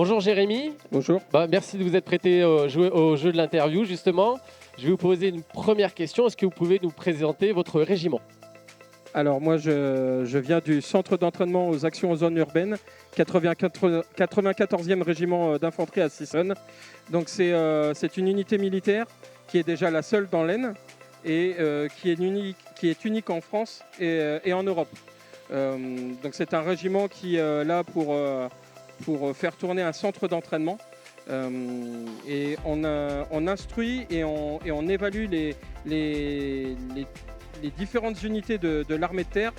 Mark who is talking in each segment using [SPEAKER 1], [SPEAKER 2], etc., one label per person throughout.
[SPEAKER 1] Bonjour Jérémy.
[SPEAKER 2] Bonjour.
[SPEAKER 1] Merci de vous être prêté au jeu de l'interview justement. Je vais vous poser une première question. Est-ce que vous pouvez nous présenter votre régiment?
[SPEAKER 2] Alors moi je viens du centre d'entraînement aux actions en zone urbaine, 94e régiment d'infanterie à Sissonne. Donc c'est une unité militaire qui est déjà la seule dans l'Aisne et qui est unique en France et en Europe. Donc c'est un régiment qui est là pour faire tourner un centre d'entraînement. Et on instruit et on évalue les différentes unités de l'armée de terre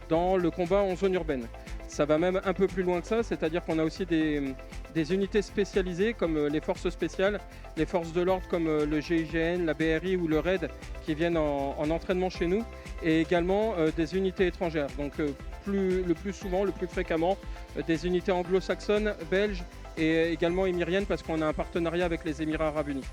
[SPEAKER 2] dans le combat en zone urbaine. Ça va même un peu plus loin que ça, c'est-à-dire qu'on a aussi des unités spécialisées comme les forces spéciales, les forces de l'ordre comme le GIGN, la BRI ou le RAID qui viennent en entraînement chez nous, et également des unités étrangères. Donc le plus souvent, le plus fréquemment, des unités anglo-saxonnes, belges et également émiriennes parce qu'on a un partenariat avec les Émirats arabes unis.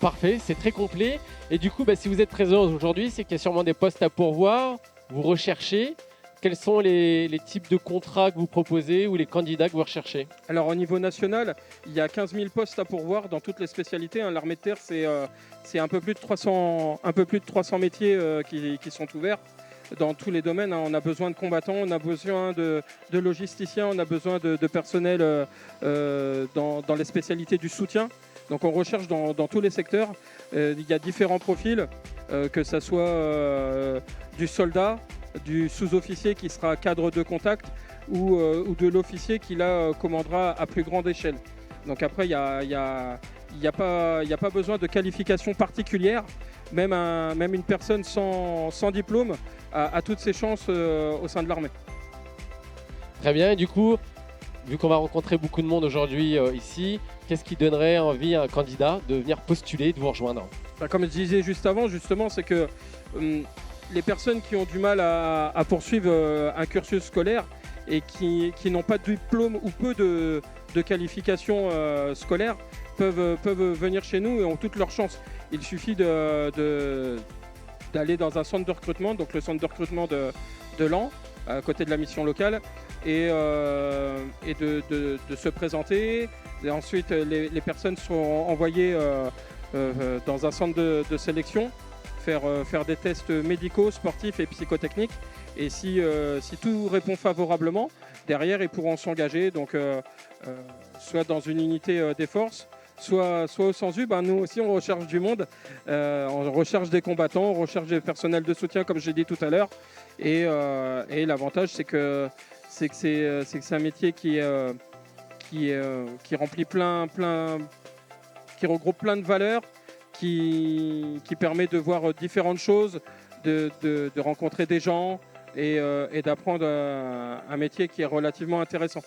[SPEAKER 1] Parfait, c'est très complet. Et du coup, si vous êtes présent aujourd'hui, c'est qu'il y a sûrement des postes à pourvoir. Vous recherchez. Quels sont les types de contrats que vous proposez ou les candidats que vous recherchez?
[SPEAKER 2] Alors au niveau national, il y a 15 000 postes à pourvoir dans toutes les spécialités. L'armée de terre, c'est un peu plus de 300 métiers qui sont ouverts dans tous les domaines. On a besoin de combattants, on a besoin de logisticiens, on a besoin de personnel dans les spécialités du soutien. Donc on recherche dans tous les secteurs. Il y a différents profils, que ce soit du soldat, du sous-officier qui sera cadre de contact ou de l'officier qui là commandera à plus grande échelle. Donc après, il n'y a pas besoin de qualification particulière. Même une personne sans diplôme a toutes ses chances au sein de l'armée.
[SPEAKER 1] Très bien. Et du coup, vu qu'on va rencontrer beaucoup de monde aujourd'hui ici, qu'est-ce qui donnerait envie à un candidat de venir postuler, de vous rejoindre?
[SPEAKER 2] Comme je disais juste avant, justement, c'est que les personnes qui ont du mal à poursuivre un cursus scolaire et qui n'ont pas de diplôme ou peu de qualifications scolaires peuvent venir chez nous et ont toutes leurs chances. Il suffit d'aller dans un centre de recrutement, donc le centre de recrutement de Laon, à côté de la mission locale, et de se présenter. Et ensuite, les personnes sont envoyées dans un centre de sélection, faire des tests médicaux, sportifs et psychotechniques. Et si tout répond favorablement, derrière, ils pourront s'engager, donc soit dans une unité des forces, soit au SANSU. Nous aussi, on recherche du monde, on recherche des combattants, on recherche des personnels de soutien, comme j'ai dit tout à l'heure. Et l'avantage, c'est que c'est un métier qui remplit qui regroupe plein de valeurs, qui permet de voir différentes choses, de rencontrer des gens et d'apprendre un métier qui est relativement intéressant.